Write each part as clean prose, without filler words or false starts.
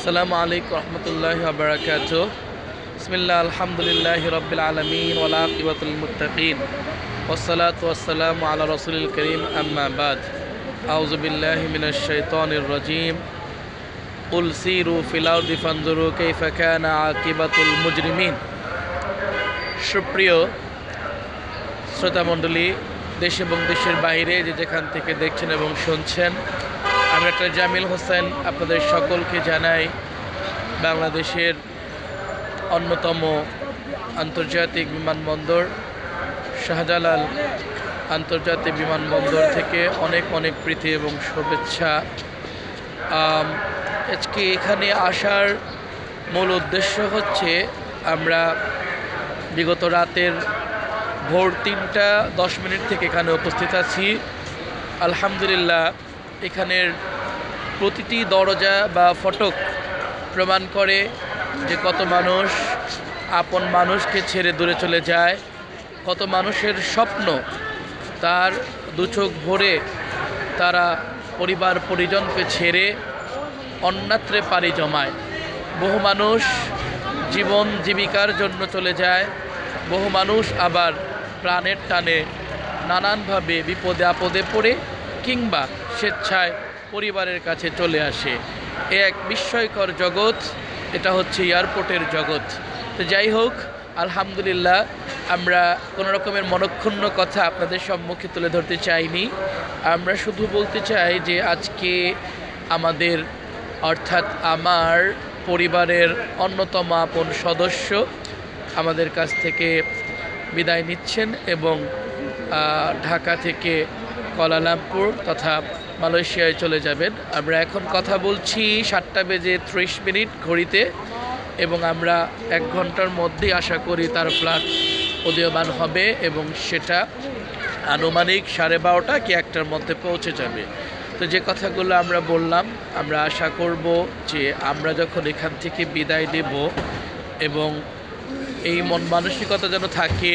আসসালামু আলাইকুম রহমতুল্লাহি ওয়া বারাকাতুহু। বিসমিল্লাহ আলহামদুলিল্লাহি রাব্বিল আলামিন ওয়াল আকিবাতুল মুত্তাকিন ওয়াসসালাতু ওয়াসসালামু আলা রাসূলিল কারীম আম্মা বাদ। আউযু বিল্লাহি মিনাশ শাইতানির রাজীম। কুল সিরু ফিল আরদি ফানজুরু কাইফা কানা আকিবাতুল মুজরিমিন। সুপ্রিয় শ্রোতামণ্ডলী, দেশ এবং দেশের বাইরে যে যেখান থেকে দেখছেন এবং শুনছেন, আমি ডক্টর জামিল হোসেন আপনাদের সকলকে জানাই বাংলাদেশের অন্যতম আন্তর্জাতিক বিমানবন্দর শাহজালাল আন্তর্জাতিক বিমানবন্দর থেকে অনেক অনেক প্রীতি এবং শুভেচ্ছা। আজকে এখানে আসার মূল উদ্দেশ্য হচ্ছে, আমরা বিগত রাতের ভোর ৩টা ১০ থেকে এখানে উপস্থিত আছি। আলহামদুলিল্লাহ, এখানের প্রতিটি দরজা বা ফটক প্রমাণ করে যে কত মানুষ আপন মানুষকে ছেড়ে দূরে চলে যায়, কত মানুষের স্বপ্ন তার দুচোখ ভরে তারা পরিবার পরিজনকে ছেড়ে অন্যত্রে পাড়ি জমায়। বহু মানুষ জীবন জীবিকার জন্য চলে যায়, বহু মানুষ আবার প্রাণের টানে নানানভাবে বিপদে আপদে পড়ে কিংবা স্বেচ্ছায় পরিবারের কাছে চলে আসে। এক বিস্ময়কর জগৎ, এটা হচ্ছে এয়ারপোর্টের জগৎ। তো যাই হোক, আলহামদুলিল্লাহ, আমরা কোনো রকমের মনক্ষুণ্ণ কথা আপনাদের সম্মুখে তুলে ধরতে চাইনি। আমরা শুধু বলতে চাই যে আজকে আমাদের অর্থাৎ আমার পরিবারের অন্যতম আপন সদস্য আমাদের কাছ থেকে বিদায় নিচ্ছেন এবং ঢাকা থেকে কুয়ালালামপুর তথা মালয়েশিয়ায় চলে যাবেন। আমরা এখন কথা বলছি 7:30 ঘড়িতে, এবং আমরা 1 ঘন্টার মধ্যেই আশা করি তার ফ্লাইট উদীয়মান হবে এবং সেটা আনুমানিক 12:30 কি 1টার মধ্যে পৌঁছে যাবে। তো যে কথাগুলো আমরা বললাম, আমরা আশা করব যে আমরা যখন এখান থেকে বিদায় দেব, এবং এই মন মানসিকতা যেন থাকে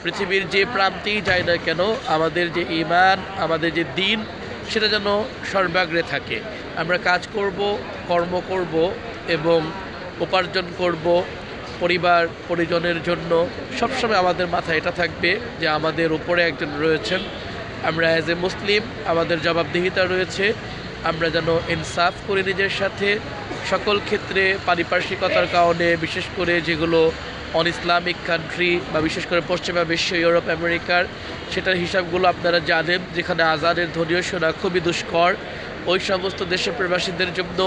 পৃথিবীর যে প্রান্তেই যায় না কেন, আমাদের যে ঈমান, আমাদের যে দ্বীন, সেটা যেন সর্বাগ্রে থাকে। আমরা কাজ করব, কর্ম করব এবং উপার্জন করব পরিবার পরিজনের জন্য। সবসময় আমাদের মাথায় এটা থাকবে যে আমাদের উপরে একজন রয়েছেন। আমরা অ্যাজ এ মুসলিম আমাদের জবাবদিহিতা রয়েছে। আমরা যেন ইনসাফ করি নিজের সাথে সকল ক্ষেত্রে। পারিপার্শ্বিকতার কারণে বিশেষ করে যেগুলো অন ইসলামিক কান্ট্রি বা বিশেষ করে পশ্চিমা বিশ্ব, ইউরোপ, আমেরিকার, সেটার হিসাবগুলো আপনারা জানেন, যেখানে আজানের ধ্বনিও শোনা খুবই দুষ্কর। ওই সমস্ত দেশের প্রবাসীদের জন্য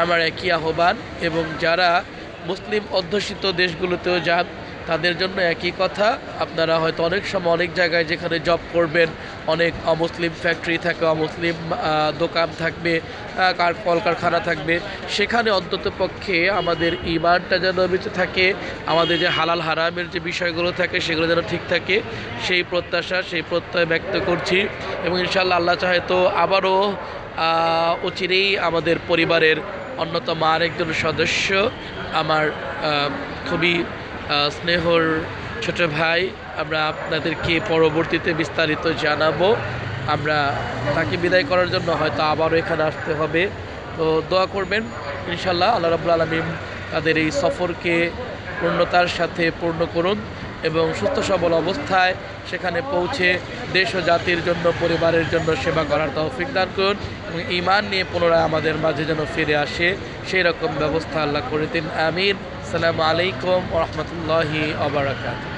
আমার একই আহ্বান, এবং যারা মুসলিম অধ্যুষিত দেশগুলোতেও যান তাদের জন্য একই কথা। আপনারা হয়তো অনেক সময় অনেক জায়গায় যেখানে জব করবেন, অনেক অমুসলিম ফ্যাক্টরি থাকে, অমুসলিম দোকান থাকবে, কলকারখানা থাকবে, সেখানে অন্তত পক্ষে আমাদের ঈমানটা যেন বেঁচে থাকে, আমাদের যে হালাল হারামের যে বিষয়গুলো থাকে সেগুলো যেন ঠিক থাকে, সেই প্রত্যাশা, সেই প্রত্যয় ব্যক্ত করছি। এবং ইনশাআল্লাহ আল্লাহ চাহে তো আবারও অচিরেই আমাদের পরিবারের অন্যতম আরেকজন সদস্য, আমার খুবই স্নেহর ছোট ভাই, আমরা আপনাদেরকে পরবর্তীতে বিস্তারিত জানাবো। আমরা তাকে বিদায় করার জন্য হয়তো আবারও এখানে আসতে হবে। তো দোয়া করবেন, ইনশাআল্লাহ আল্লাহ রাব্বুল আলামিন তাদের এই সফরকে পূর্ণতার সাথে পূর্ণ করুন এবং সুস্থ সবল অবস্থায় সেখানে পৌঁছে দেশ ও জাতির জন্য, পরিবারের জন্য সেবা করার তৌফিক দান করুন, এবং ঈমান নিয়ে পুনরায় আমাদের মাঝে যেন ফিরে আসে সেই রকম ব্যবস্থা আল্লাহ করে দিন। আমিন। আসসালামু আলাইকুম ওয়া রাহমাতুল্লাহি ওয়া বারাকাতুহু।